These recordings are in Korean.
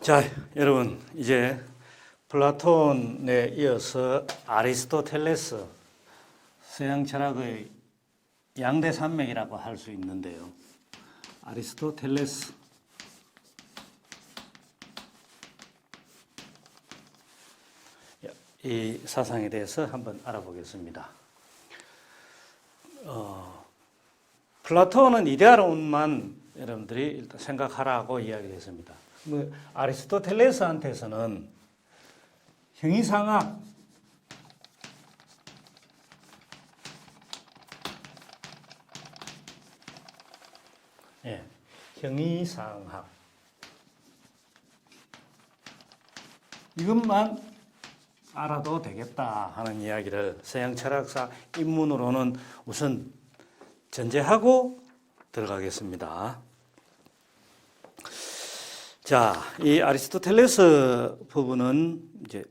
자, 여러분 이제 플라톤에 이어서 아리스토텔레스 서양 철학의 양대 산맥이라고 할 수 있는데요. 아리스토텔레스 이 사상에 대해서 한번 알아보겠습니다. 플라톤은 이데아론만 여러분들이 일단 생각하라고 이야기를 했습니다. 아리스토텔레스한테서는 형이상학, 형이상학 이것만 알아도 되겠다 하는 이야기를 서양 철학사 입문으로는 우선 전제하고 들어가겠습니다. 자, 이 아리스토텔레스 부분은 이제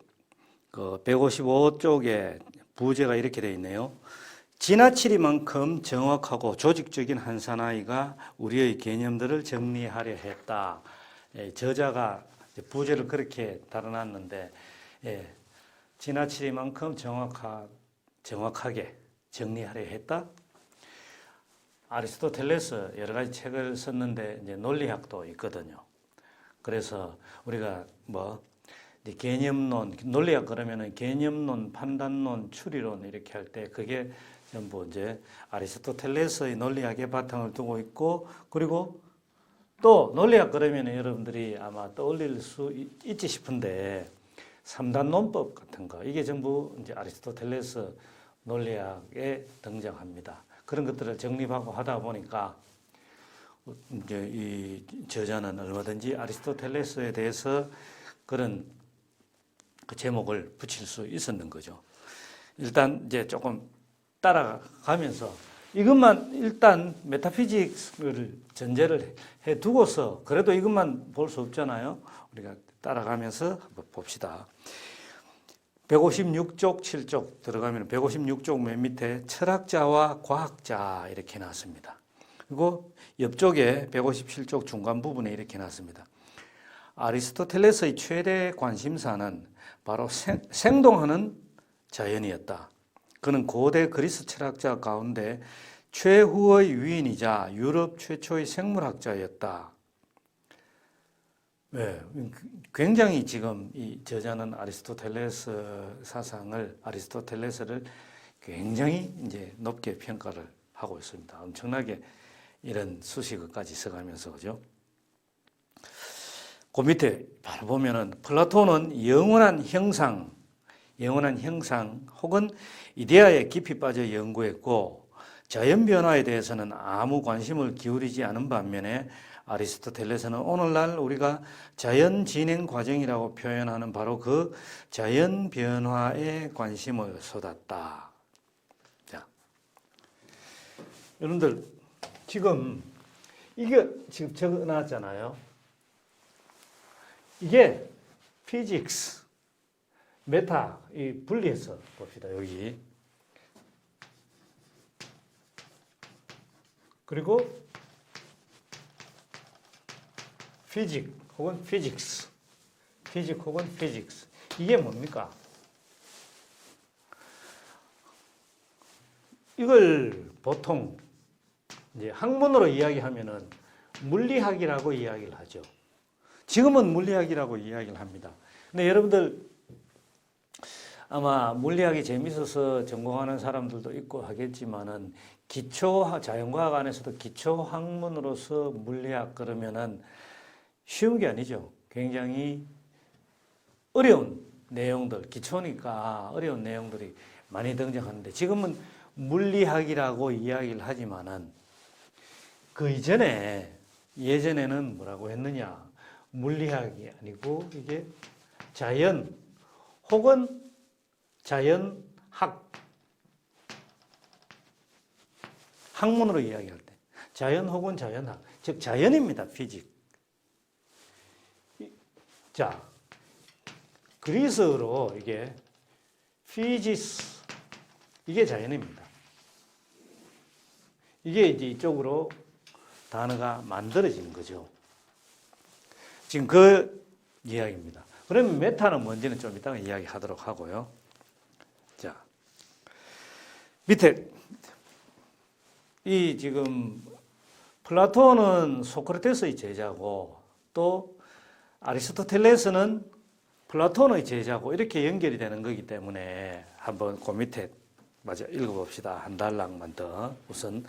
그 155쪽에 부제가 이렇게 되어 있네요. 지나치리만큼 정확하고 조직적인 한 사나이가 우리의 개념들을 정리하려 했다. 저자가 부제를 그렇게 달아놨는데, 지나치리만큼 정확하게 정리하려 했다. 아리스토텔레스 여러 가지 책을 썼는데 이제 논리학도 있거든요. 그래서 우리가 개념론, 논리학 그러면은 개념론, 판단론, 추리론 이렇게 할 때 그게 전부 이제 아리스토텔레스의 논리학의 바탕을 두고 있고, 그리고 또 논리학 그러면은 여러분들이 아마 떠올릴 수 있지 싶은데 3단 논법 같은 거 이게 전부 이제 아리스토텔레스 논리학에 등장합니다. 그런 것들을 정립하고 하다 보니까 이제 이 저자는 얼마든지 아리스토텔레스에 대해서 그런 그 제목을 붙일 수 있었는 거죠. 일단 이제 조금 따라가면서 이것만 일단 메타피직스를 전제를 해 두고서 그래도 이것만 볼 수 없잖아요. 우리가 따라가면서 한번 봅시다. 156쪽, 7쪽 들어가면 156쪽 맨 밑에 철학자와 과학자 이렇게 나왔습니다. 그리고 옆쪽에 157쪽 중간 부분에 이렇게 나왔습니다. 아리스토텔레스의 최대 관심사는 바로 생동하는 자연이었다. 그는 고대 그리스 철학자 가운데 최후의 위인이자 유럽 최초의 생물학자였다. 굉장히 지금 이 저자는 아리스토텔레스 사상을, 아리스토텔레스를 굉장히 이제 높게 평가를 하고 있습니다. 엄청나게 이런 수식어까지 써가면서, 그죠? 그 밑에 바로 보면은 플라톤은 영원한 형상 혹은 이데아에 깊이 빠져 연구했고, 자연 변화에 대해서는 아무 관심을 기울이지 않은 반면에 아리스토텔레스는 오늘날 우리가 자연 진행 과정이라고 표현하는 바로 그 자연 변화에 관심을 쏟았다. 자, 여러분들 지금 이게 지금 적어놨잖아요. 이게 피직스, 메타 이 분리해서 봅시다. 여기 그리고 피직 혹은 피직스, 피직 혹은 피직스 이게 뭡니까? 이걸 보통 이제 학문으로 이야기하면은 물리학이라고 이야기를 하죠. 지금은 물리학이라고 이야기를 합니다. 근데 여러분들 아마 물리학이 재밌어서 전공하는 사람들도 있고 하겠지만은 자연과학 안에서도 기초 학문으로서 물리학 그러면은 쉬운 게 아니죠. 굉장히 어려운 내용들, 기초니까 어려운 내용들이 많이 등장하는데 지금은 물리학이라고 이야기를 하지만은 그 예전에는 뭐라고 했느냐? 물리학이 아니고 이게 자연 혹은 자연학, 학문으로 이야기할 때 자연 혹은 자연학, 즉 자연입니다. 피직. 자, 그리스어로 이게 피지스, 이게 자연입니다. 이게 이제 이쪽으로 단어가 만들어지는 거죠. 지금 그 이야기입니다. 그러면 메타는 뭔지는 좀 이따가 이야기하도록 하고요. 자, 밑에 이 지금 플라톤은 소크라테스의 제자고 또 아리스토텔레스는 플라톤의 제자고 이렇게 연결이 되는 거기 때문에 한번 그 밑에 맞아 읽어봅시다. 한 달락만 더. 우선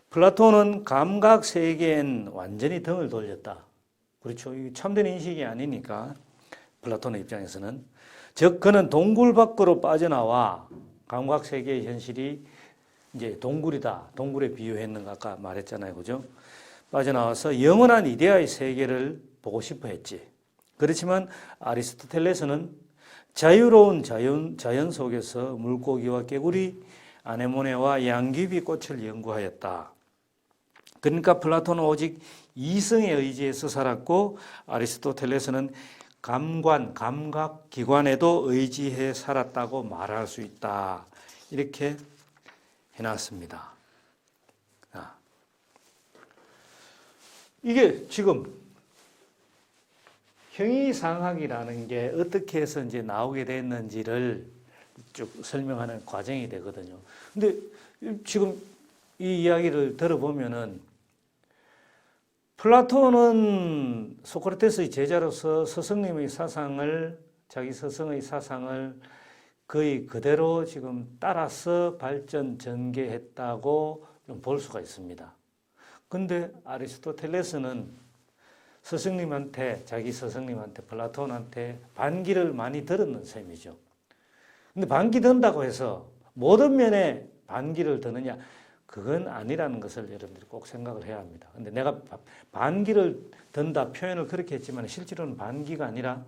플라톤은 감각 세계엔 완전히 등을 돌렸다. 그렇죠. 이게 참된 인식이 아니니까 플라톤의 입장에서는 즉 그는 동굴 밖으로 빠져나와 감각 세계의 현실이 이제 동굴이다. 동굴에 비유했는가 아까 말했잖아요. 그죠? 빠져나와서 영원한 이데아의 세계를 보고 싶어 했지. 그렇지만 아리스토텔레스는 자유로운 자연 속에서 물고기와 개구리, 아네모네와 양귀비 꽃을 연구하였다. 그러니까 플라톤은 오직 이성에 의지해서 살았고 아리스토텔레스는 감각 기관에도 의지해 살았다고 말할 수 있다. 이렇게 해놨습니다. 이게 지금 형이상학이라는 게 어떻게 해서 이제 나오게 됐는지를 쭉 설명하는 과정이 되거든요. 근데 지금 이 이야기를 들어보면은 플라톤은 소크라테스의 제자로서 스승님의 사상을 자기 스승의 사상을 거의 그대로 지금 따라서 발전 전개했다고 좀 볼 수가 있습니다. 근데 아리스토텔레스는 스승님한테 자기 스승님한테 플라톤한테 반기를 많이 들었는 셈이죠. 근데 반기 든다고 해서 모든 면에 반기를 드느냐 그건 아니라는 것을 여러분들이 꼭 생각을 해야 합니다. 근데 내가 반기를 든다 표현을 그렇게 했지만 실제로는 반기가 아니라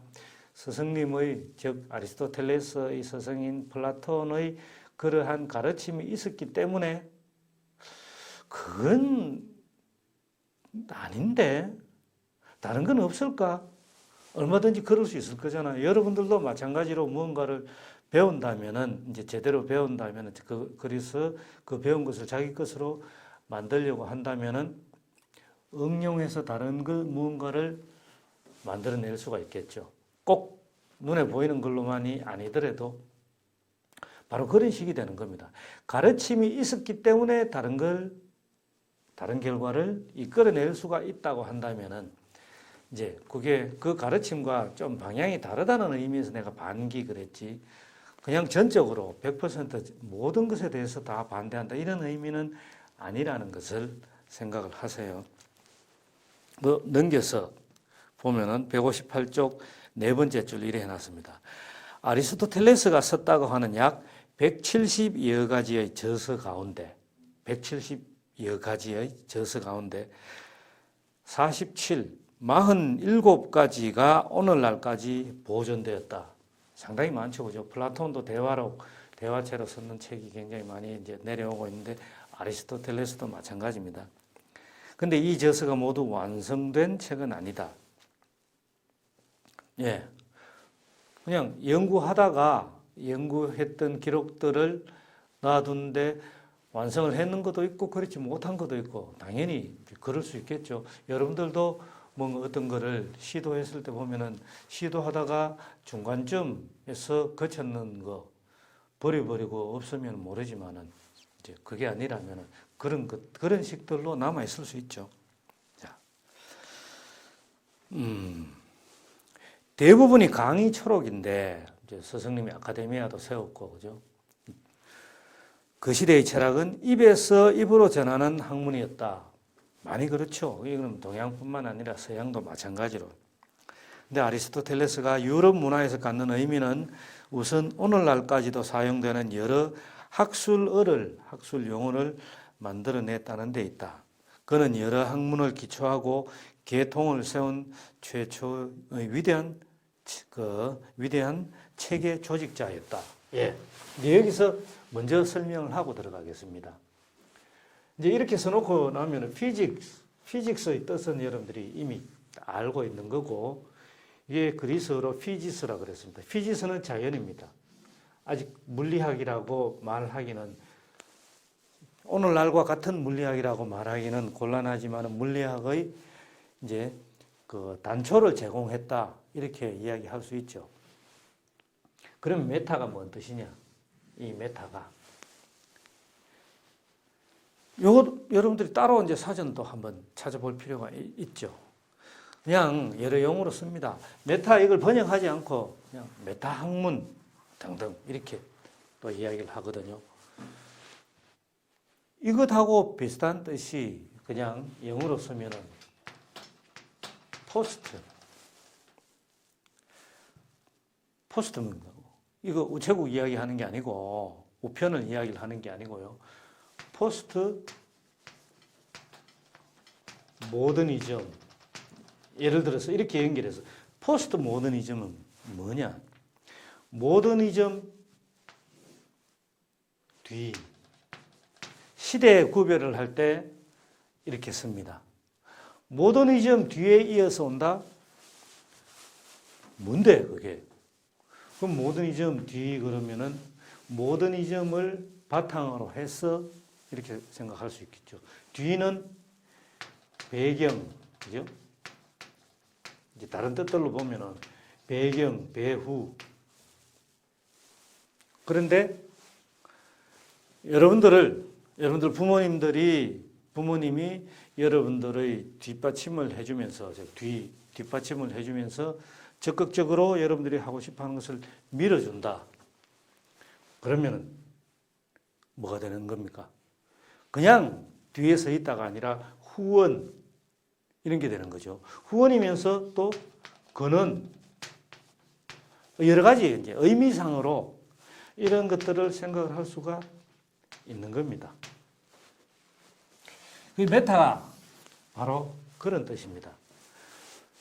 스승님의 즉 아리스토텔레스의 스승인 플라톤의 그러한 가르침이 있었기 때문에 그건 아닌데 다른 건 없을까? 얼마든지 그럴 수 있을 거잖아요. 여러분들도 마찬가지로 무언가를 배운다면은 이제 제대로 배운다면은 그래서 그 배운 것을 자기 것으로 만들려고 한다면은 응용해서 다른 그 무언가를 만들어낼 수가 있겠죠. 꼭 눈에 보이는 걸로만이 아니더라도 바로 그런 식이 되는 겁니다. 가르침이 있었기 때문에 다른 결과를 이끌어낼 수가 있다고 한다면은 이제 그게 그 가르침과 좀 방향이 다르다는 의미에서 내가 반기 그랬지. 그냥 전적으로 100% 모든 것에 대해서 다 반대한다. 이런 의미는 아니라는 것을 생각을 하세요. 넘겨서 보면은 158쪽 네 번째 줄 이래 해놨습니다. 아리스토텔레스가 썼다고 하는 약 170여 가지의 저서 가운데 47가지가 오늘날까지 보존되었다. 상당히 많죠, 그죠? 플라톤도 대화체로 썼는 책이 굉장히 많이 이제 내려오고 있는데 아리스토텔레스도 마찬가지입니다. 근데 이 저서가 모두 완성된 책은 아니다. 예. 그냥 연구했던 기록들을 놔둔데 완성을 했는 것도 있고 그렇지 못한 것도 있고 당연히 그럴 수 있겠죠. 여러분들도 뭔가 어떤 거를 시도했을 때 보면은 시도하다가 중간쯤에서 거쳤는 거 버려버리고 없으면 모르지만은 이제 그게 아니라면은 그런 식들로 남아 있을 수 있죠. 자, 대부분이 강의 초록인데 이제 스승님이 아카데미아도 세웠고 그죠. 그 시대의 철학은 입에서 입으로 전하는 학문이었다. 많이 그렇죠. 이건 동양뿐만 아니라 서양도 마찬가지로. 근데 아리스토텔레스가 유럽 문화에서 갖는 의미는 우선 오늘날까지도 사용되는 여러 학술 용어를 만들어냈다는 데 있다. 그는 여러 학문을 기초하고 계통을 세운 최초의 위대한 체계 조직자였다. 예. 여기서 먼저 설명을 하고 들어가겠습니다. 이제 이렇게 써놓고 나면 피직스의 뜻은 여러분들이 이미 알고 있는 거고, 이게 그리스어로 피지스라 그랬습니다. 피지스는 자연입니다. 아직 물리학이라고 말하기는, 오늘날과 같은 물리학이라고 말하기는 곤란하지만 물리학의 이제 그 단초를 제공했다. 이렇게 이야기할 수 있죠. 그럼 메타가 뭔 뜻이냐? 이 메타가 요거 여러분들이 따로 이제 사전도 한번 찾아볼 필요가 있죠. 그냥 여러 용어로 씁니다. 메타 이걸 번역하지 않고 그냥 메타 학문 등등 이렇게 또 이야기를 하거든요. 이것하고 비슷한 뜻이 그냥 영어로 쓰면은 포스트입니다. 이거 우체국 이야기하는 게 아니고 우편을 이야기를 하는 게 아니고요. 포스트 모더니즘. 예를 들어서 이렇게 연결해서 포스트 모더니즘은 뭐냐? 모더니즘 뒤 시대 구별을 할 때 이렇게 씁니다. 모더니즘 뒤에 이어서 온다? 뭔데 그게? 그럼 모더니즘 뒤 그러면은 모더니즘을 바탕으로 해서 이렇게 생각할 수 있겠죠. 뒤는 배경, 그죠? 이제 다른 뜻들로 보면은 배경, 배후. 그런데 여러분들 부모님이 여러분들의 뒷받침을 해주면서 뒷받침을 해주면서 적극적으로 여러분들이 하고 싶어하는 것을 밀어준다. 그러면은 뭐가 되는 겁니까? 그냥 뒤에 서 있다가 아니라 후원 이런 게 되는 거죠. 후원이면서 또 근원 여러 가지 이제 의미상으로 이런 것들을 생각을 할 수가 있는 겁니다. 그 메타가 바로 그런 뜻입니다.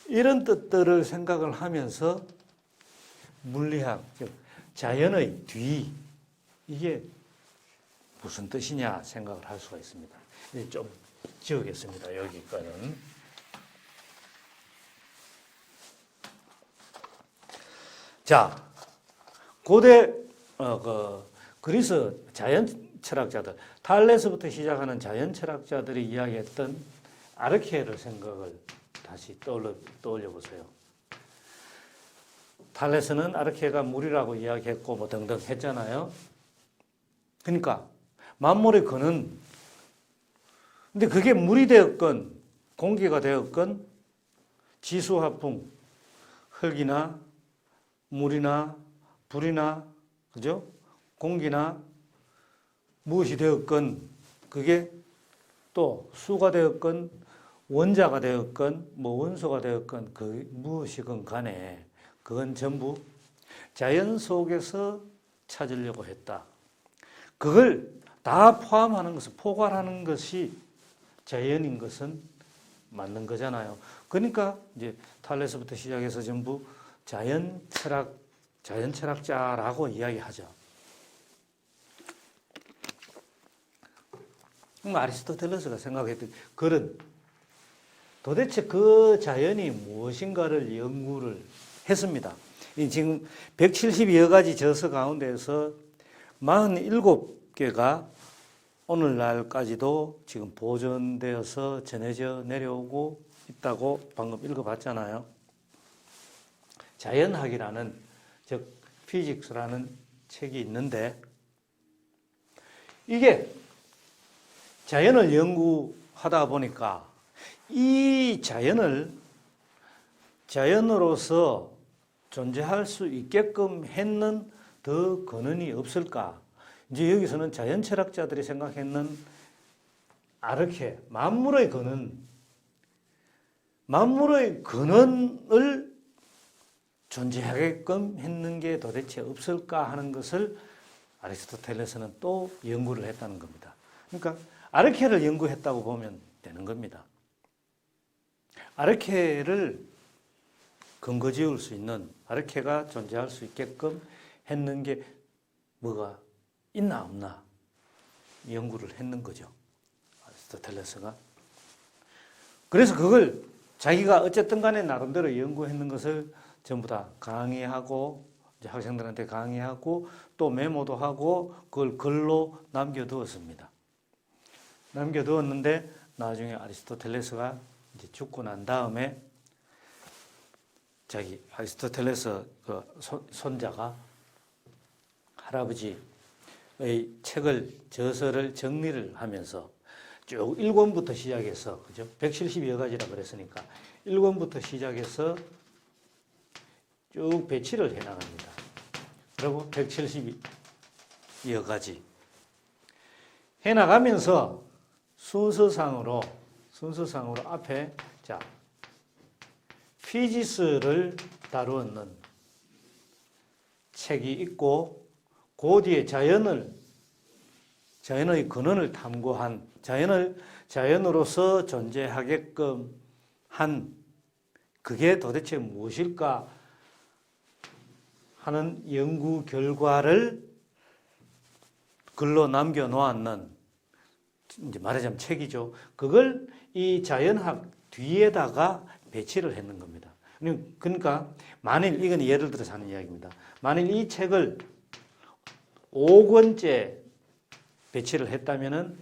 이런 뜻들을 생각을 하면서 물리학, 즉 자연의 뒤 이게 무슨 뜻이냐 생각을 할 수가 있습니다. 이제 좀 지우겠습니다. 여기까지는. 자, 고대 그리스 자연 철학자들, 탈레스부터 시작하는 자연 철학자들이 이야기했던 아르케를 생각을 다시 떠올려 보세요. 탈레스는 아르케가 물이라고 이야기했고 뭐 등등 했잖아요. 그러니까 만물의 근원. 근데 그게 물이 되었건 공기가 되었건 지수화풍, 흙이나 물이나 불이나 그죠? 공기나 무엇이 되었건 그게 또 수가 되었건 원자가 되었건 뭐 원소가 되었건 그 무엇이건 간에 그건 전부 자연 속에서 찾으려고 했다. 그걸 다 포함하는 것을 포괄하는 것이 자연인 것은 맞는 거잖아요. 그러니까 이제 탈레스부터 시작해서 전부 자연 철학자라고 이야기하죠. 아리스토텔레스가 생각했던 그런 도대체 그 자연이 무엇인가를 연구를 했습니다. 지금 170여 가지 저서 가운데서 47개가 오늘날까지도 지금 보존되어서 전해져 내려오고 있다고 방금 읽어봤잖아요. 자연학이라는, 즉 피직스라는 책이 있는데 이게 자연을 연구하다 보니까 이 자연으로서 존재할 수 있게끔 했는 더 근원이 없을까? 이제 여기서는 자연 철학자들이 생각했는 아르케, 만물의 근원을 존재하게끔 했는 게 도대체 없을까 하는 것을 아리스토텔레스는 또 연구를 했다는 겁니다. 그러니까 아르케를 연구했다고 보면 되는 겁니다. 아르케를 근거 지을 수 있는, 아르케가 존재할 수 있게끔 했는 게 뭐가 있나 없나 연구를 했는 거죠. 아리스토텔레스가. 그래서 그걸 자기가 어쨌든 간에 나름대로 연구했는 것을 전부 다 강의하고 이제 학생들한테 강의하고 또 메모도 하고 그걸 글로 남겨두었습니다. 남겨두었는데 나중에 아리스토텔레스가 이제 죽고 난 다음에 자기 아리스토텔레스 그 손자가 할아버지의 책을 저서를 정리를 하면서 쭉 1권부터 시작해서 그죠? 170여 가지라 그랬으니까 1권부터 시작해서 쭉 배치를 해 나갑니다. 그리고 170여 가지 해 나가면서 순서상으로 앞에 자 피지스를 다루는 책이 있고 그 뒤에 자연의 근원을 탐구한 자연으로서 존재하게끔 한 그게 도대체 무엇일까 하는 연구 결과를 글로 남겨 놓았는 이제 말하자면 책이죠. 그걸 이 자연학 뒤에다가 배치를 했는 겁니다. 그러니까 만일 이건 예를 들어서 하는 이야기입니다. 만일 이 책을 5권째 배치를 했다면은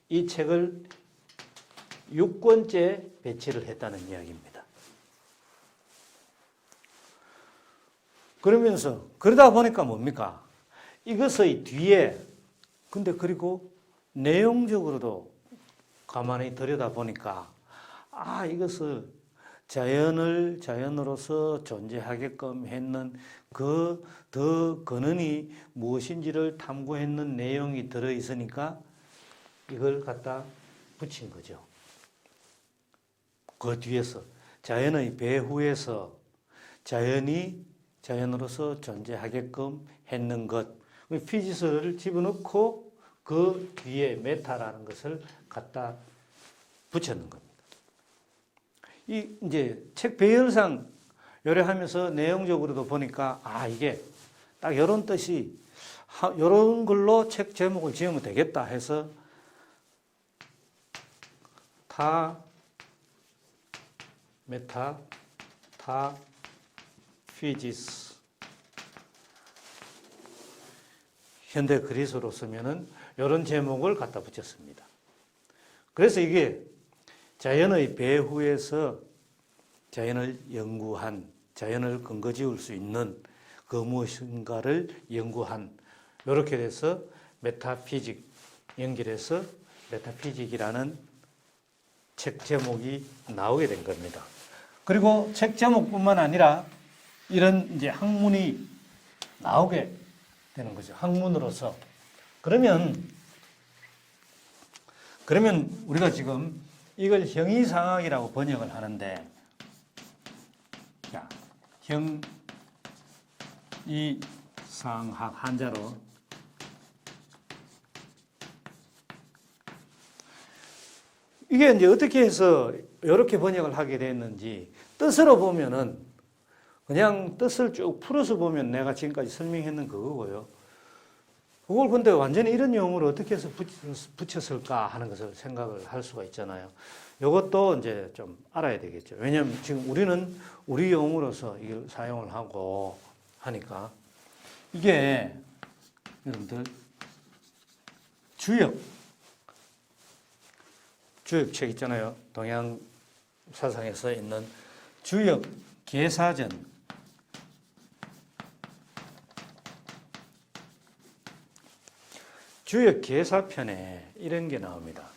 이 책을 6권째 배치를 했다는 이야기입니다. 그러면서 그러다 보니까 뭡니까? 이것의 뒤에 근데 그리고 내용적으로도 가만히 들여다보니까 이것을 자연으로서 존재하게끔 했는 그 더 근원이 무엇인지를 탐구했는 내용이 들어있으니까 이걸 갖다 붙인 거죠. 그 뒤에서 자연의 배후에서 자연이 자연으로서 존재하게끔 했는 것. 피지스를 집어넣고 그 뒤에 메타라는 것을 갖다 붙였는 겁니다. 이제 책 배열상 요래하면서 내용적으로도 보니까 이게 딱 이런 뜻이 이런 걸로 책 제목을 지으면 되겠다 해서 메타 피지스 현대 그리스어로 쓰면은 이런 제목을 갖다 붙였습니다. 그래서 이게 자연의 배후에서 자연을 연구한, 자연을 근거 지을 수 있는 그 무엇인가를 연구한, 이렇게 돼서 메타피직 연결해서 메타피직이라는 책 제목이 나오게 된 겁니다. 그리고 책 제목뿐만 아니라 이런 이제 학문이 나오게 되는 거죠. 학문으로서. 그러면 우리가 지금 이걸 형이상학이라고 번역을 하는데, 자, 형이상학 한자로 이게 이제 어떻게 해서 이렇게 번역을 하게 됐는지 뜻으로 보면은 그냥 뜻을 쭉 풀어서 보면 내가 지금까지 설명했는 그거고요. 그걸 근데 완전히 이런 용어를 어떻게 해서 붙였을까 하는 것을 생각을 할 수가 있잖아요. 이것도 이제 좀 알아야 되겠죠. 왜냐하면 지금 우리는 우리 용어로서 이걸 사용을 하고 하니까 이게 여러분들 주역책 있잖아요. 동양 사상에서 있는 주역 계사전. 주역 계사편에 이런 게 나옵니다.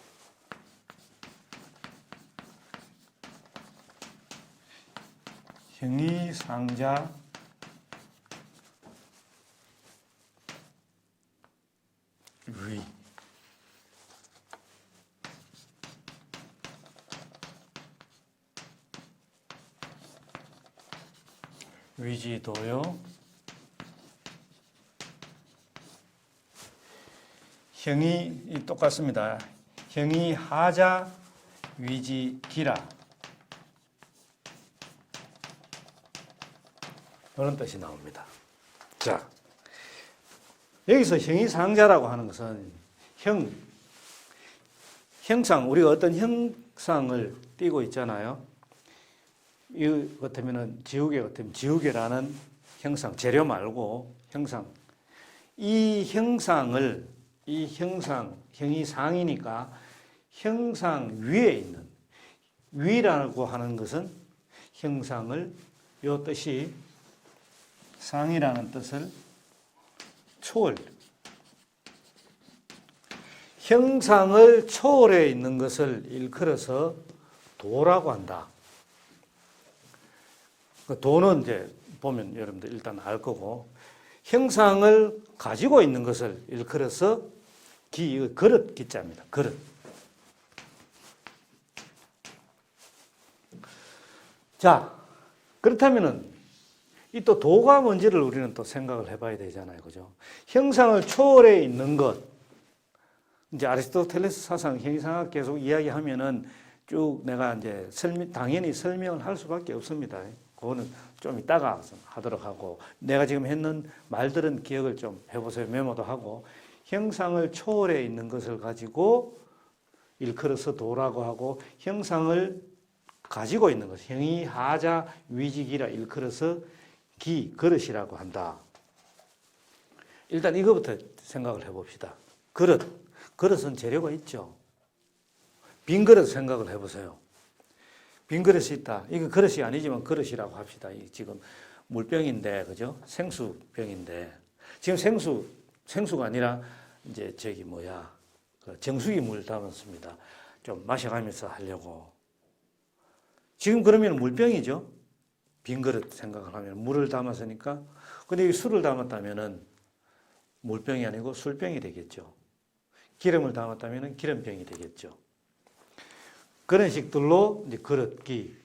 형이상자 위지도요. 형이 똑같습니다. 형이 하자 위지기라. 이런 뜻이 나옵니다. 자, 여기서 형이상자라고 하는 것은 형상, 우리가 어떤 형상을 띠고 있잖아요. 이 같으면은 지우개 같으면 지우개라는 형상, 재료 말고 형상. 이 형상을, 형이 상이니까 형상 위에 있는, 위라고 하는 것은 형상을 요 뜻이 상이라는 뜻을 초월, 형상을 초월해 있는 것을 일컬어서 도라고 한다. 그 도는 이제 보면 여러분들 일단 알 거고, 형상을 가지고 있는 것을 일컬어서 그릇 기자입니다. 그릇. 자, 그렇다면은 이 또 도가 뭔지를 우리는 또 생각을 해봐야 되잖아요, 그죠? 형상을 초월해 있는 것. 이제 아리스토텔레스 사상 형이상학 계속 이야기하면은 쭉 내가 이제 당연히 설명을 할 수밖에 없습니다. 그거는 좀 이따가 하도록 하고, 내가 지금 했는 말들은 기억을 좀 해보세요. 메모도 하고, 형상을 초월해 있는 것을 가지고 일컬어서 도라고 하고, 형상을 가지고 있는 것, 형이 하자 위직이라 일컬어서 그릇이라고 한다. 일단 이거부터 생각을 해봅시다. 그릇은 재료가 있죠. 빈 그릇 생각을 해보세요. 빈 그릇이 있다. 이거 그릇이 아니지만 그릇이라고 합시다. 지금 물병인데, 그죠? 생수병인데. 지금 생수가 아니라 이제 정수기 물 담았습니다. 좀 마셔가면서 하려고. 지금 그러면 물병이죠? 빈 그릇 생각을 하면 물을 담았으니까. 근데 이 술을 담았다면은 물병이 아니고 술병이 되겠죠. 기름을 담았다면 기름병이 되겠죠. 그런 식들로 이제 그릇기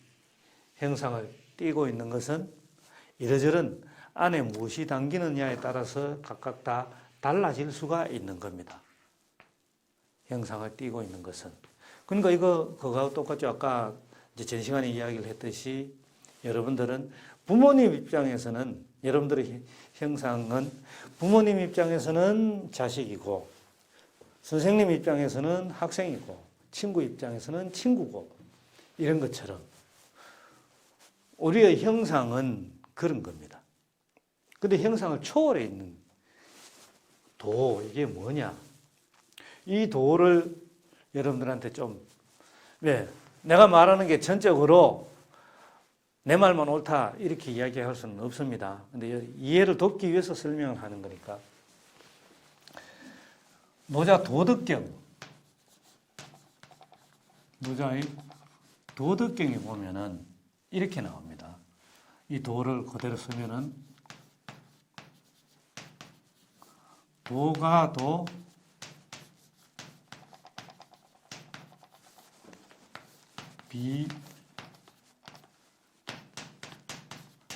형상을 띠고 있는 것은 이러저런 안에 무엇이 담기느냐에 따라서 각각 다 달라질 수가 있는 겁니다. 형상을 띠고 있는 것은. 그러니까 그거하고 똑같죠. 아까 이제 전 시간에 이야기를 했듯이 여러분들은 부모님 입장에서는 여러분들의 형상은 부모님 입장에서는 자식이고 선생님 입장에서는 학생이고 친구 입장에서는 친구고 이런 것처럼 우리의 형상은 그런 겁니다. 근데 형상을 초월해 있는 도, 이게 뭐냐? 이 도를 여러분들한테 내가 말하는 게 전적으로 내 말만 옳다 이렇게 이야기할 수는 없습니다. 근데 이해를 돕기 위해서 설명을 하는 거니까. 노자의 도덕경에 보면은 이렇게 나옵니다. 이 도를 그대로 쓰면은 도가 도,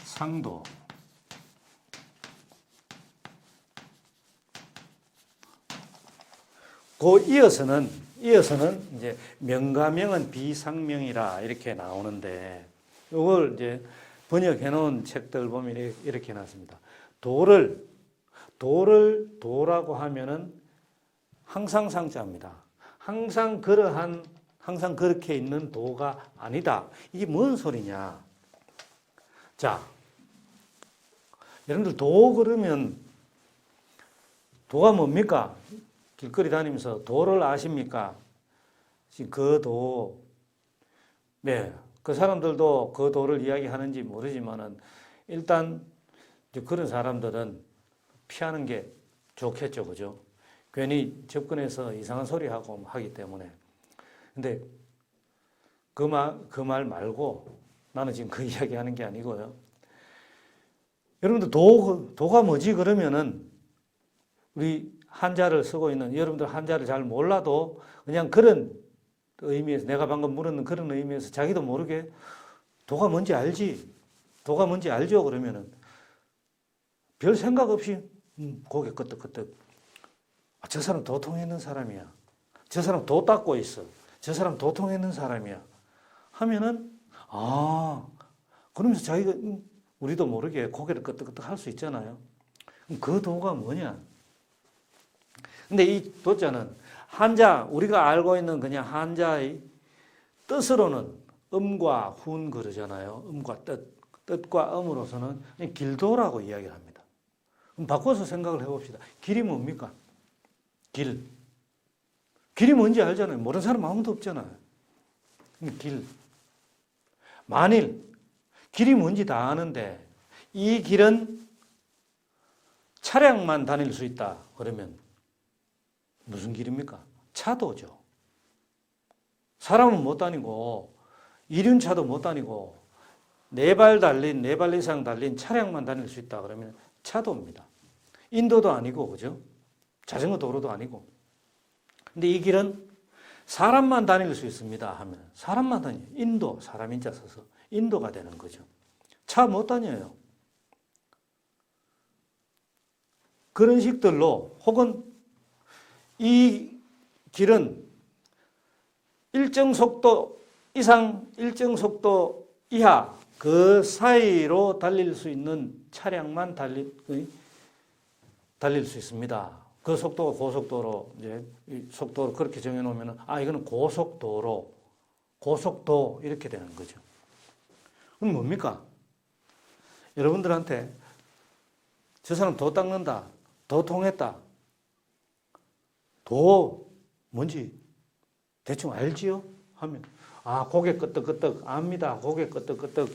상도, 이어서는 이제 명가명은 비상명이라 이렇게 나오는데 이걸 이제 번역해 놓은 책들 보면 이렇게 해놨습니다. 도를 도라고 하면은 항상 상자입니다. 항상 그렇게 있는 도가 아니다. 이게 뭔 소리냐? 자, 여러분들 도 그러면 도가 뭡니까? 길거리 다니면서 도를 아십니까? 그 도, 그 사람들도 그 도를 이야기하는지 모르지만은 일단 그런 사람들은 피하는 게 좋겠죠, 그죠? 괜히 접근해서 이상한 소리 하고 하기 때문에. 근데 그 말 말고 나는 지금 그 이야기 하는 게 아니고요. 여러분들 도가 뭐지 그러면은 우리 한자를 쓰고 있는 여러분들 한자를 잘 몰라도 그냥 그런 의미에서 내가 방금 물었는 그런 의미에서 자기도 모르게 도가 뭔지 알지? 도가 뭔지 알죠? 그러면은 별 생각 없이 고개 끄덕끄덕. 저 사람 도통 있는 사람이야. 저 사람 도 닦고 있어. 저 사람 도통 있는 사람이야. 하면은 그러면서 자기가 우리도 모르게 고개를 끄덕끄덕 할 수 있잖아요. 그 도가 뭐냐? 근데 이 도자는 한자, 우리가 알고 있는 그냥 한자의 뜻으로는 음과 훈 그러잖아요. 음과 뜻과 음으로서는 그냥 길도라고 이야기를 합니다. 그럼 바꿔서 생각을 해봅시다. 길이 뭡니까? 길이 뭔지 알잖아요. 모르는 사람 아무도 없잖아요. 길. 만일 길이 뭔지 다 아는데 이 길은 차량만 다닐 수 있다. 그러면 무슨 길입니까? 차도죠. 사람은 못 다니고 이륜차도 못 다니고 네 발 이상 달린 차량만 다닐 수 있다. 그러면 차도입니다. 인도도 아니고, 그죠? 자전거 도로도 아니고. 근데 이 길은 사람만 다닐 수 있습니다 하면 사람만 다녀요. 인도, 사람 인자 써서 인도가 되는 거죠. 차 못 다녀요. 그런 식들로 혹은 이 길은 일정 속도 이상, 일정 속도 이하 그 사이로 달릴 수 있는 차량만 달릴 수 있습니다. 그 속도가 고속도로 이제 속도를 그렇게 정해놓으면 이거는 고속도로, 고속도 이렇게 되는 거죠. 그럼 뭡니까? 여러분들한테 저 사람 도 닦는다, 도 통했다, 도 뭔지 대충 알지요? 하면 고개 끄덕끄덕 압니다. 고개 끄덕끄덕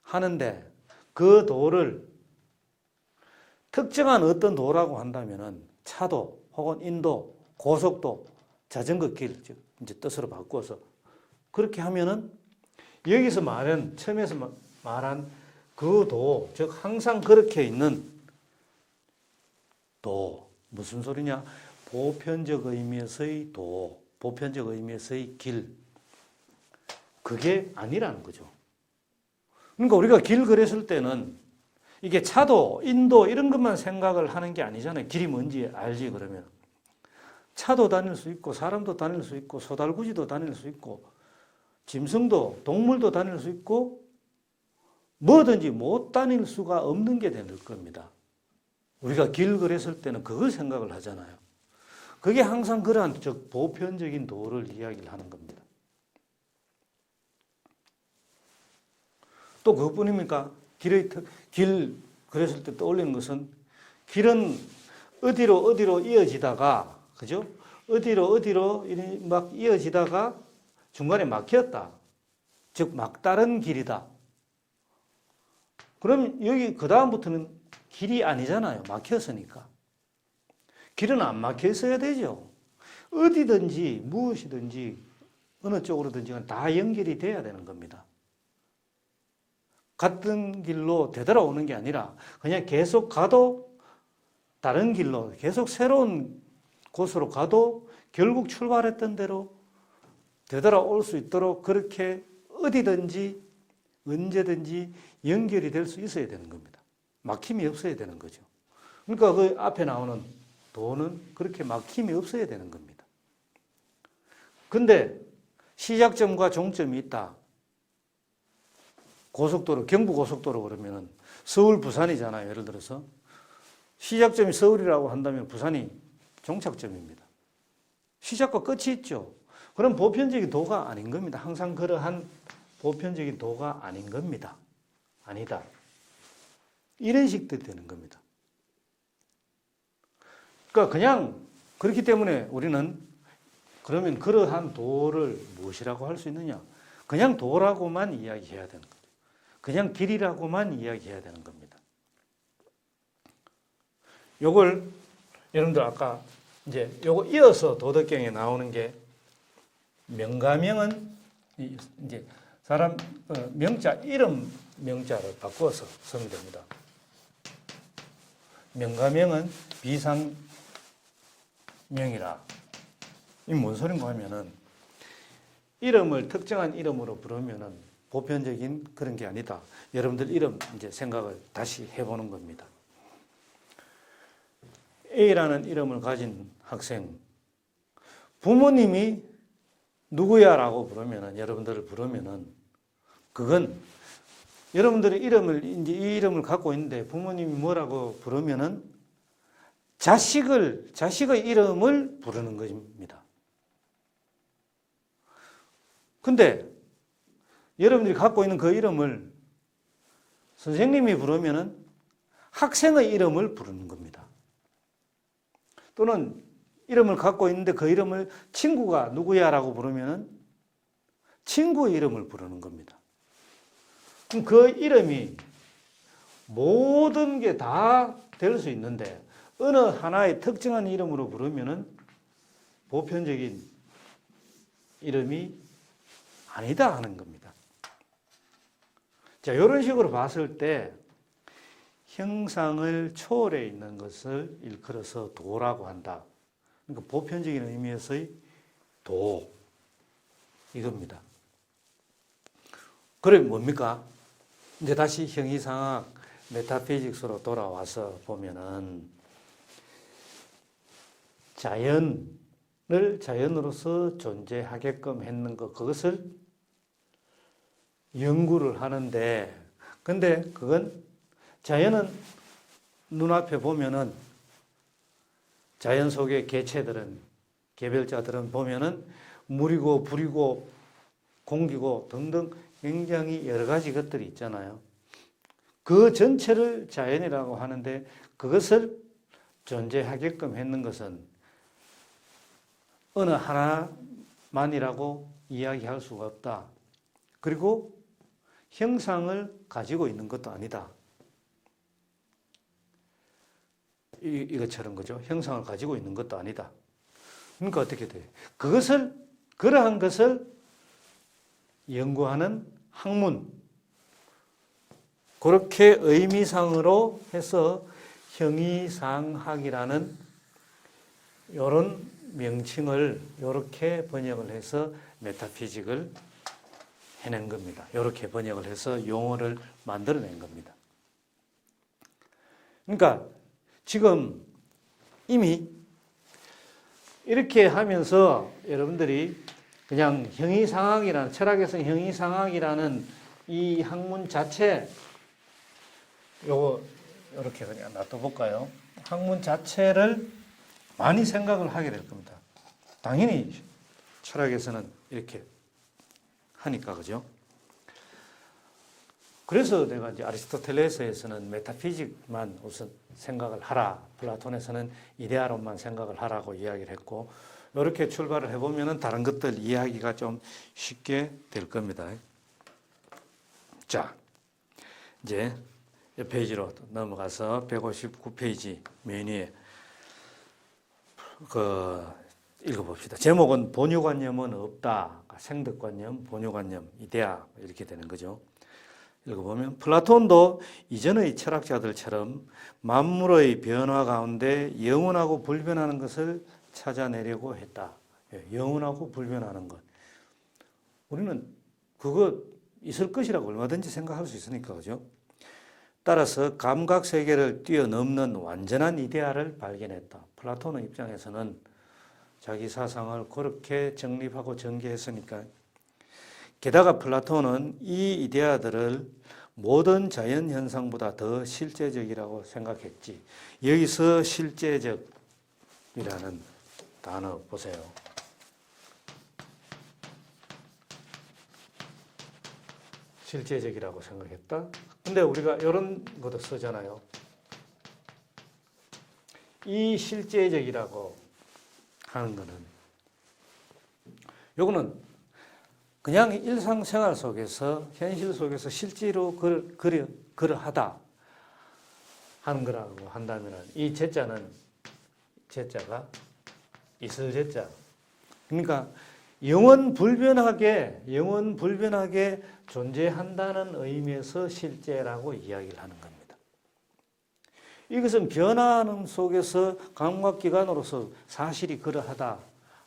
하는데 그 도를 특정한 어떤 도라고 한다면은 차도 혹은 인도, 고속도, 자전거 길, 즉 이제 뜻으로 바꾸어서 그렇게 하면은 여기서 말한 처음에서 말한 그 도, 즉 항상 그렇게 있는 도 무슨 소리냐? 보편적 의미에서의 도, 보편적 의미에서의 길. 그게 아니라는 거죠. 그러니까 우리가 길 그렸을 때는 이게 차도, 인도 이런 것만 생각을 하는 게 아니잖아요. 길이 뭔지 알지 그러면. 차도 다닐 수 있고 사람도 다닐 수 있고 소달구지도 다닐 수 있고 짐승도 동물도 다닐 수 있고 뭐든지 못 다닐 수가 없는 게 될 겁니다. 우리가 길 그렸을 때는 그걸 생각을 하잖아요. 그게 항상 그러한 즉 보편적인 도를 이야기를 하는 겁니다. 또 그것뿐입니까? 길 그랬을 때 떠올리는 것은 길은 어디로 이어지다가 그죠? 어디로 막 이어지다가 중간에 막혔다. 즉 막다른 길이다. 그럼 여기 그 다음부터는 길이 아니잖아요. 막혔으니까. 길은 안 막혀 있어야 되죠. 어디든지 무엇이든지 어느 쪽으로든지 다 연결이 돼야 되는 겁니다. 같은 길로 되돌아오는 게 아니라 그냥 계속 가도 다른 길로 계속 새로운 곳으로 가도 결국 출발했던 대로 되돌아올 수 있도록 그렇게 어디든지 언제든지 연결이 될 수 있어야 되는 겁니다. 막힘이 없어야 되는 거죠. 그러니까 그 앞에 나오는 도는 그렇게 막힘이 없어야 되는 겁니다. 근데 시작점과 종점이 있다. 고속도로, 경부고속도로 그러면은 서울, 부산이잖아요. 예를 들어서. 시작점이 서울이라고 한다면 부산이 종착점입니다. 시작과 끝이 있죠. 그럼 보편적인 도가 아닌 겁니다. 항상 그러한 보편적인 도가 아닌 겁니다. 아니다. 이런 식들이 되는 겁니다. 그러니까 그냥 그렇기 때문에 우리는 그러면 그러한 도를 무엇이라고 할 수 있느냐? 그냥 도라고만 이야기해야 되는 거죠. 그냥 길이라고만 이야기해야 되는 겁니다. 요걸 여러분들 아까 이제 요거 이어서 도덕경에 나오는 게 명가명은 이제 사람 명자 이름 명자를 바꿔서 쓰면 됩니다. 명가명은 비상명이라. 이 뭔 소린가 하면은 이름을 특정한 이름으로 부르면은 보편적인 그런 게 아니다. 여러분들 이름 이제 생각을 다시 해보는 겁니다. A라는 이름을 가진 학생, 부모님이 누구야라고 부르면은 여러분들을 부르면은 그건 여러분들의 이름을 이제 이 이름을 갖고 있는데 부모님이 뭐라고 부르면은 자식의 이름을 부르는 것입니다. 근데 여러분들이 갖고 있는 그 이름을 선생님이 부르면은 학생의 이름을 부르는 겁니다. 또는 이름을 갖고 있는데 그 이름을 친구가 누구야라고 부르면은 친구의 이름을 부르는 겁니다. 그럼 그 이름이 모든 게 다 될 수 있는데 어느 하나의 특정한 이름으로 부르면은 보편적인 이름이 아니다 하는 겁니다. 자, 이런 식으로 봤을 때 형상을 초월해 있는 것을 일컬어서 도라고 한다. 그러니까 보편적인 의미에서의 도 이겁니다. 그래 뭡니까? 이제 다시 형이상학 메타피직스로 돌아와서 보면은 자연을 자연으로서 존재하게끔 했는 것, 그것을 연구를 하는데, 근데 그건 자연은 눈앞에 보면은 자연 속의 개체들은, 개별자들은 보면은 물이고 불이고 공기고 등등 굉장히 여러 가지 것들이 있잖아요. 그 전체를 자연이라고 하는데 그것을 존재하게끔 했는 것은 어느 하나만이라고 이야기할 수가 없다. 그리고 형상을 가지고 있는 것도 아니다. 이것처럼 그죠? 형상을 가지고 있는 것도 아니다. 그러니까 어떻게 돼? 그러한 것을 연구하는 학문, 그렇게 의미상으로 해서 형이상학이라는 이런 명칭을 이렇게 번역을 해서 메타피직을 해낸 겁니다. 이렇게 번역을 해서 용어를 만들어낸 겁니다. 그러니까 지금 이미 이렇게 하면서 여러분들이 그냥 형이상학이라는, 철학에서 형이상학이라는 이 학문 자체, 요거 이렇게 그냥 놔둬볼까요? 학문 자체를 많이 생각을 하게 될 겁니다. 당연히 철학에서는 이렇게 하니까, 그죠? 그래서 내가 이제 아리스토텔레스에서는 메타피직만 우선 생각을 하라, 플라톤에서는 이데아론만 생각을 하라고 이야기를 했고, 이렇게 출발을 해보면 다른 것들 이야기가 좀 쉽게 될 겁니다. 자, 이제 옆 페이지로 넘어가서 159페이지 맨 위에 읽어봅시다. 제목은 본유관념은 없다. 생득관념, 본유관념, 이데아 이렇게 되는 거죠. 읽어보면 플라톤도 이전의 철학자들처럼 만물의 변화 가운데 영원하고 불변하는 것을 찾아내려고 했다. 영원하고 불변하는 것. 우리는 그거 있을 것이라고 얼마든지 생각할 수 있으니까, 그죠? 따라서 감각 세계를 뛰어넘는 완전한 이데아를 발견했다. 플라톤의 입장에서는 자기 사상을 그렇게 정립하고 전개했으니까. 게다가 플라톤은 이 이데아들을 모든 자연 현상보다 더 실제적이라고 생각했지. 여기서 실제적이라는 단어 보세요. 실제적이라고 생각했다. 근데 우리가 이런 것도 쓰잖아요. 이 실제적이라고 하는 거는, 요거는 그냥 일상생활 속에서, 현실 속에서 실제로 그러하다 하는 거라고 한다면, 이 제자는, 제자가 있을 제자. 그러니까 영원 불변하게 존재한다는 의미에서 실제라고 이야기를 하는 겁니다. 이것은 변화하는 속에서 감각기관으로서 사실이 그러하다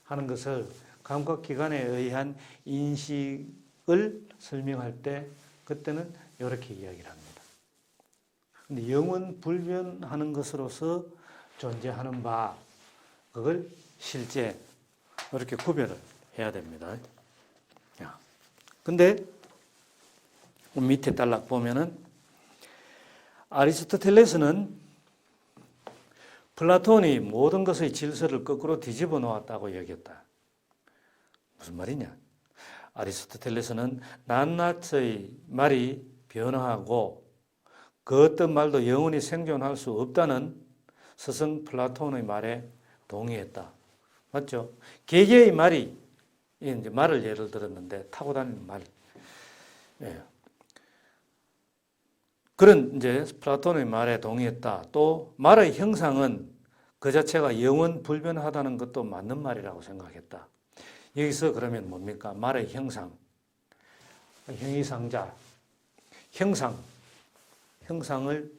하는 것을 감각기관에 의한 인식을 설명할 때 그때는 이렇게 이야기를 합니다. 근데 영원 불변하는 것으로서 존재하는 바, 그걸 실제, 이렇게 구별을 해야 됩니다. 근데 밑에 딸락 보면은 아리스토텔레스는 플라톤이 모든 것의 질서를 거꾸로 뒤집어 놓았다고 여겼다. 무슨 말이냐? 아리스토텔레스는 낱낱의 말이 변화하고 그 어떤 말도 영원히 생존할 수 없다는 스승 플라톤의 말에 동의했다. 맞죠? 개개의 말이, 이제 말을 예를 들었는데 타고 다니는 말. 예. 그런 이제 플라톤의 말에 동의했다. 또 말의 형상은 그 자체가 영원 불변하다는 것도 맞는 말이라고 생각했다. 여기서 그러면 뭡니까? 말의 형상, 형이상자, 형상을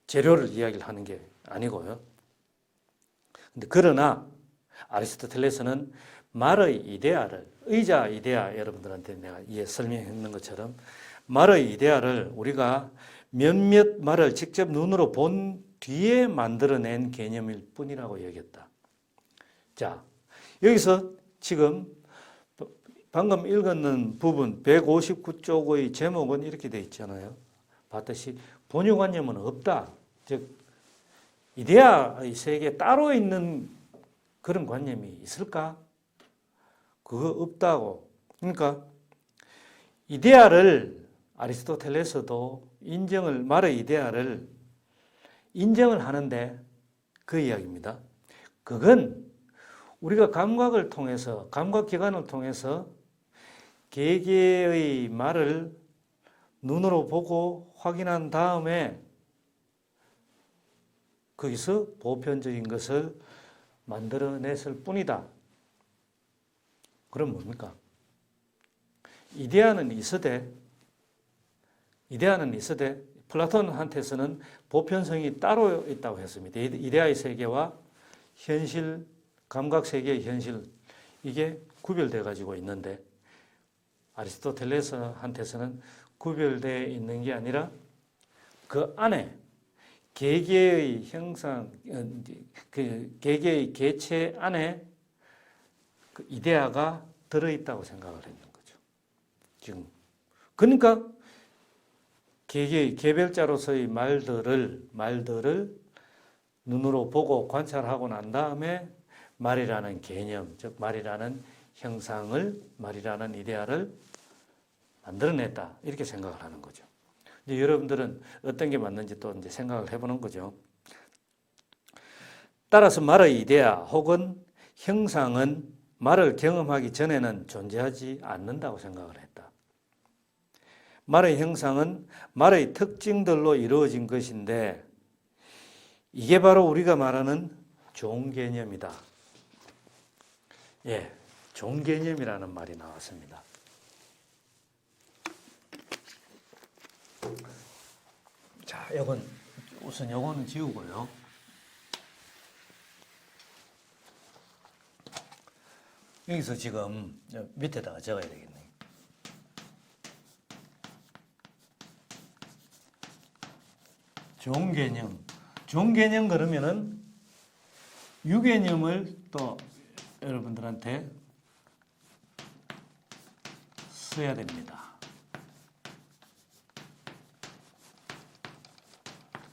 재료를 이야기를 하는 게 아니고요. 근데 그러나 아리스토텔레스는 말의 이데아를, 의자 이데아, 여러분들한테 내가 설명했는 것처럼 말의 이데아를 우리가 몇몇 말을 직접 눈으로 본 뒤에 만들어낸 개념일 뿐이라고 여겼다. 자, 여기서 지금 방금 읽었는 부분 159쪽의 제목은 이렇게 되어 있잖아요. 봤듯이 본유관념은 없다. 즉 이데아의 세계에 따로 있는 그런 관념이 있을까? 그거 없다고. 그러니까 이데아를 아리스토텔레스도 말의 이데아를 인정을 하는데 그 이야기입니다. 그건 우리가 감각을 통해서, 감각기관을 통해서 개개의 말을 눈으로 보고 확인한 다음에 거기서 보편적인 것을 만들어냈을 뿐이다. 그럼 뭡니까? 이데아는 있으되 플라톤한테서는 보편성이 따로 있다고 했습니다. 이데아의 세계와 현실, 감각 세계의 현실, 이게 구별되어 가지고 있는데 아리스토텔레스한테서는 구별되어 있는 게 아니라 그 안에 개개의 형상, 개개의 개체 안에 그 이데아가 들어있다고 생각을 했는 거죠. 지금 그러니까 개개의 개별자로서의 말들을 눈으로 보고 관찰하고 난 다음에 말이라는 개념, 즉 말이라는 형상을, 말이라는 이데아를 만들어냈다. 이렇게 생각을 하는 거죠. 이제 여러분들은 어떤 게 맞는지 또 이제 생각을 해보는 거죠. 따라서 말의 이데아 혹은 형상은 말을 경험하기 전에는 존재하지 않는다고 생각을 했다. 말의 형상은 말의 특징들로 이루어진 것인데 이게 바로 우리가 말하는 종개념이다. 예, 종개념이라는 말이 나왔습니다. 자, 우선 요거는 지우고요. 여기서 지금 밑에다가 적어야 되겠네요. 종개념 그러면은 유개념을 또 여러분들한테 써야 됩니다.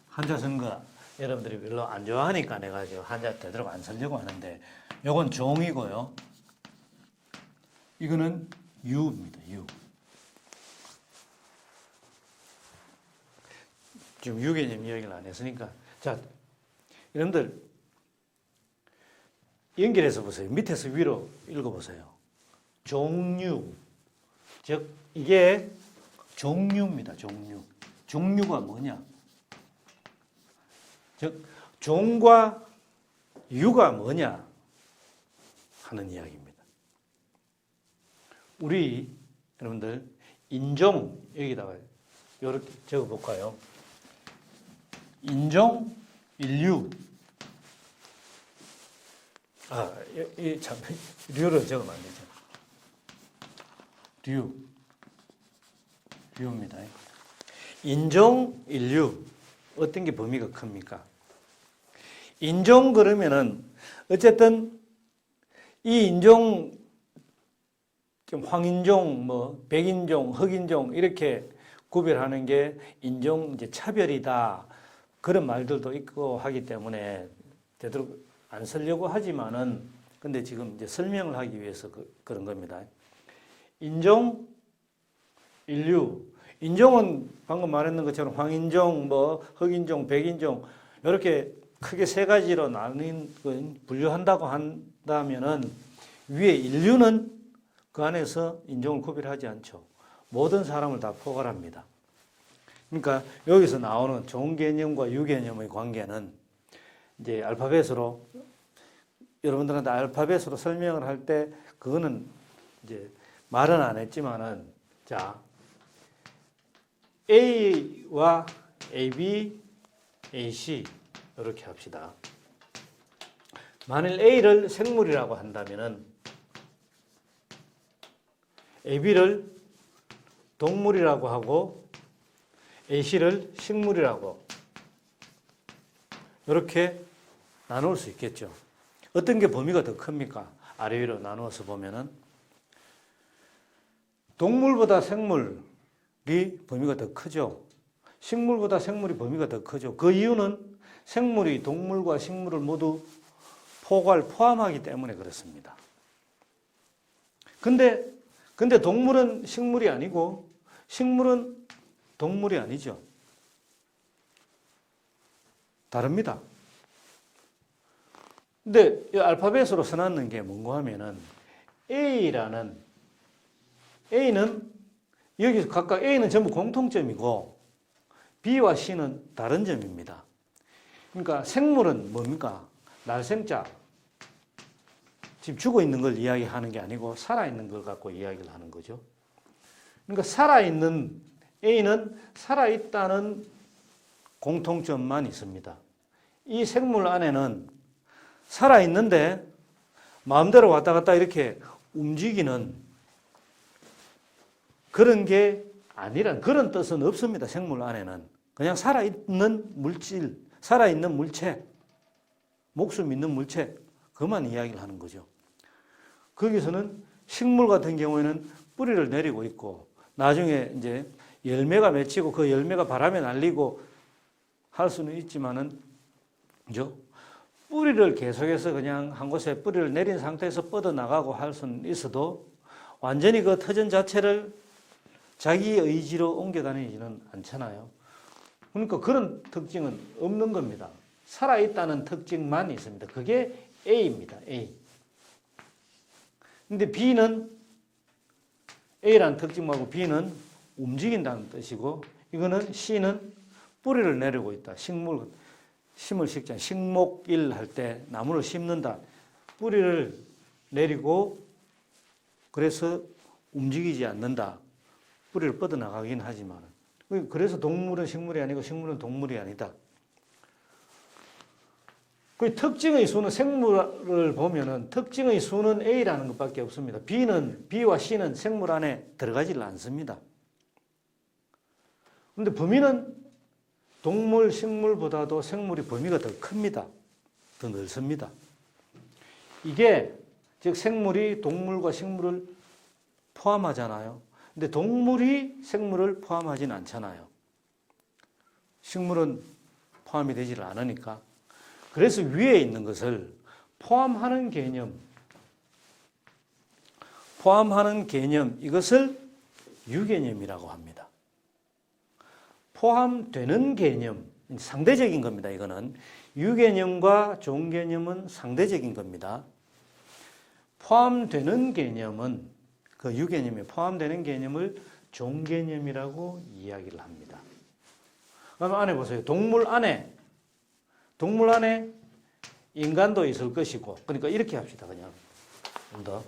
한자 쓴 거 여러분들이 별로 안 좋아하니까 내가 지금 한자 되도록 안 쓰려고 하는데 요건 종이고요. 이거는 유입니다. 유. 지금 유개념 이야기를 안 했으니까 자, 여러분들 연결해서 보세요. 밑에서 위로 읽어보세요. 종류. 즉 이게 종류입니다. 종류가 뭐냐? 즉 종과 유가 뭐냐 하는 이야기입니다. 우리 여러분들 인종 여기다가 이렇게 적어볼까요? 인종, 인류. 참 류를 적으면 안 되죠. 류입니다. 인종, 인류. 어떤 게 범위가 큽니까? 인종 그러면은 어쨌든 이 인종 황인종, 백인종, 흑인종 이렇게 구별하는 게 인종 이제 차별이다. 그런 말들도 있고 하기 때문에 되도록 안 쓰려고 하지만은 근데 지금 이제 설명을 하기 위해서 그런 겁니다. 인종, 인류. 인종은 방금 말했는 것처럼 황인종, 흑인종, 백인종 이렇게 크게 세 가지로 분류한다고 한다면은 위에 인류는 그 안에서 인종을 구별하지 않죠. 모든 사람을 다 포괄합니다. 그러니까 여기서 나오는 종개념과 유개념의 관계는 이제 알파벳으로 여러분들한테 알파벳으로 설명을 할 때 그거는 이제 말은 안 했지만은 자 A와 AB, AC 이렇게 합시다. 만일 A를 생물이라고 한다면은 AB를 동물이라고 하고 AC를 식물이라고 이렇게 나눌 수 있겠죠. 어떤 게 범위가 더 큽니까? 아래 위로 나누어서 보면은 동물보다 생물이 범위가 더 크죠. 식물보다 생물이 범위가 더 크죠. 그 이유는 생물이 동물과 식물을 모두 포함하기 때문에 그렇습니다. 근데 동물은 식물이 아니고 식물은 동물이 아니죠. 다릅니다. 근데 이 알파벳으로 써놨는 게 뭔가 하면은 A는 여기서 각각 A는 전부 공통점이고 B와 C는 다른 점입니다. 그러니까 생물은 뭡니까? 날생자. 지금 죽어 있는 걸 이야기하는 게 아니고 살아있는 걸 갖고 이야기를 하는 거죠. 그러니까 살아있는 A는 살아있다는 공통점만 있습니다. 이 생물 안에는 살아있는데 마음대로 왔다 갔다 이렇게 움직이는 그런 게 아니란 그런 뜻은 없습니다. 생물 안에는. 그냥 살아있는 물질, 살아있는 물체, 목숨 있는 물체, 그만 이야기를 하는 거죠. 거기서는 식물 같은 경우에는 뿌리를 내리고 있고 나중에 이제 열매가 맺히고 그 열매가 바람에 날리고 할 수는 있지만은 그죠? 뿌리를 계속해서 그냥 한 곳에 뿌리를 내린 상태에서 뻗어나가고 할 수는 있어도 완전히 그 터전 자체를 자기 의지로 옮겨 다니지는 않잖아요. 그러니까 그런 특징은 없는 겁니다. 살아있다는 특징만 있습니다. 그게 A입니다. A. 근데 B는 A라는 특징 말고 B는 움직인다는 뜻이고 이거는 C는 뿌리를 내리고 있다. 심을 심자 식목일 할 때 나무를 심는다. 뿌리를 내리고 그래서 움직이지 않는다. 뿌리를 뻗어나가긴 하지만 그래서 동물은 식물이 아니고 식물은 동물이 아니다. 그 특징의 수는 생물을 보면은 특징의 수는 A라는 것밖에 없습니다. B와 C는 생물 안에 들어가지를 않습니다. 그런데 범위는 동물, 식물보다도 생물이 범위가 더 큽니다. 더 넓습니다. 이게 즉 생물이 동물과 식물을 포함하잖아요. 근데 동물이 생물을 포함하지는 않잖아요. 식물은 포함이 되지를 않으니까. 그래서 위에 있는 것을 포함하는 개념, 이것을 유개념이라고 합니다. 포함되는 개념, 상대적인 겁니다. 이거는 유개념과 종개념은 상대적인 겁니다. 포함되는 개념은 그 유개념에 포함되는 개념을 종개념이라고 이야기를 합니다. 그럼 안에 보세요. 동물 안에 인간도 있을 것이고, 그러니까 이렇게 합시다. 그냥 좀 더.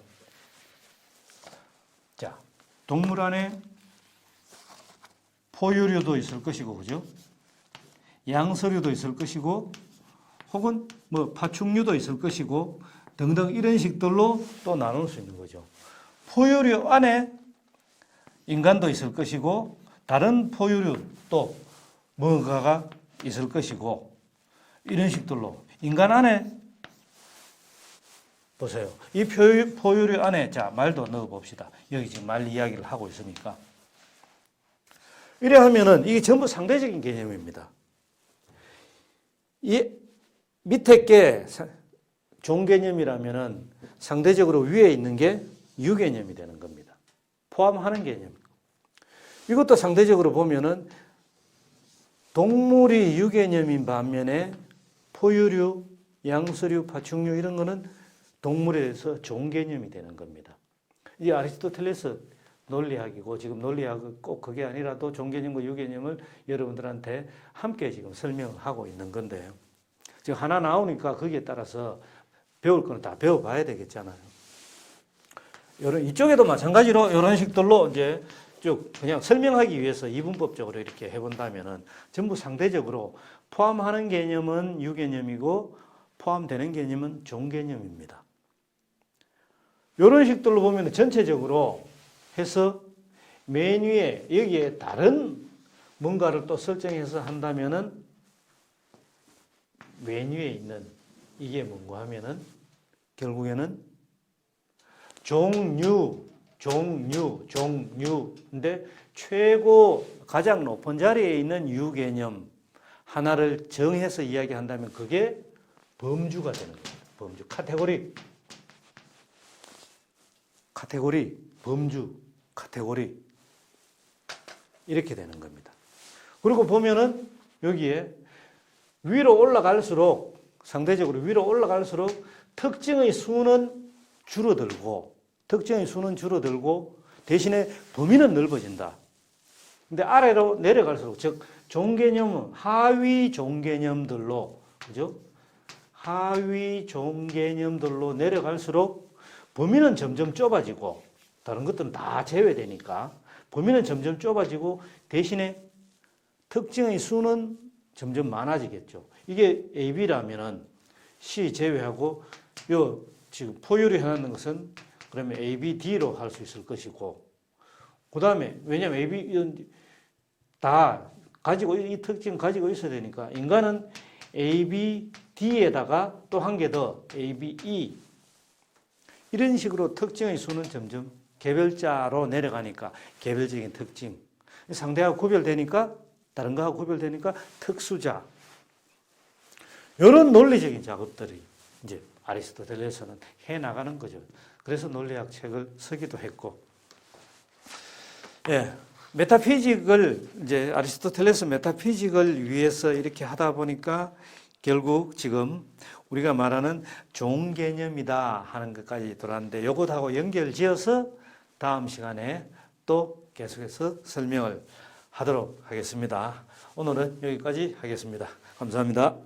자, 동물 안에 포유류도 있을 것이고, 그죠? 양서류도 있을 것이고, 혹은 뭐 파충류도 있을 것이고, 등등 이런 식들로 또 나눌 수 있는 거죠. 포유류 안에 인간도 있을 것이고, 다른 포유류 또 뭔가가 있을 것이고, 이런 식들로 인간 안에 보세요. 이 포유류 안에 자 말도 넣어 봅시다. 여기 지금 말 이야기를 하고 있으니까 이래 하면은 이게 전부 상대적인 개념입니다. 이 밑에 게 종개념이라면은 상대적으로 위에 있는 게 유개념이 되는 겁니다. 포함하는 개념. 이것도 상대적으로 보면은 동물이 유개념인 반면에 포유류, 양서류, 파충류 이런 거는 동물에서 종개념이 되는 겁니다. 이 아리스토텔레스 논리학이고 지금 논리학은 꼭 그게 아니라도 종개념과 유개념을 여러분들한테 함께 지금 설명하고 있는 건데요. 지금 하나 나오니까 거기에 따라서 배울 거는 다 배워봐야 되겠잖아요. 이쪽에도 마찬가지로 이런 식들로 이제 쭉 그냥 설명하기 위해서 이분법적으로 이렇게 해본다면은 전부 상대적으로 포함하는 개념은 유개념이고 포함되는 개념은 종개념입니다. 이런 식들로 보면 전체적으로 해서 맨 위에 여기에 다른 뭔가를 또 설정해서 한다면은 맨 위에 있는 이게 뭔가 하면은 결국에는 종류인데 최고 가장 높은 자리에 있는 유개념 하나를 정해서 이야기한다면 그게 범주가 되는 겁니다. 범주, 카테고리, 범주, 카테고리 이렇게 되는 겁니다. 그리고 보면은 여기에 위로 올라갈수록 상대적으로 위로 올라갈수록 특징의 수는 줄어들고 대신에 범위는 넓어진다. 근데 아래로 내려갈수록 즉 종개념은 하위 종개념들로 그죠? 하위 종개념들로 내려갈수록 범위는 점점 좁아지고 다른 것들은 다 제외되니까 범위는 점점 좁아지고 대신에 특징의 수는 점점 많아지겠죠. 이게 AB라면은 C 제외하고 요 지금 포유를 해놨는 것은 그러면 ABD로 할 수 있을 것이고 그 다음에 왜냐하면 AB 다 가지고 이 특징 가지고 있어야 되니까 인간은 ABD에다가 또 한 개 더 ABE 이런 식으로 특징의 수는 점점 개별자로 내려가니까 개별적인 특징 상대하고 구별되니까 다른 거하고 구별되니까 특수자 이런 논리적인 작업들이 이제 아리스토텔레스는 해 나가는 거죠. 그래서 논리학 책을 쓰기도 했고, 예, 메타피직을 이제 아리스토텔레스 메타피직을 위해서 이렇게 하다 보니까 결국 지금 우리가 말하는 종개념이다 하는 것까지 돌았는데 이것하고 연결지어서 다음 시간에 또 계속해서 설명을 하도록 하겠습니다. 오늘은 여기까지 하겠습니다. 감사합니다.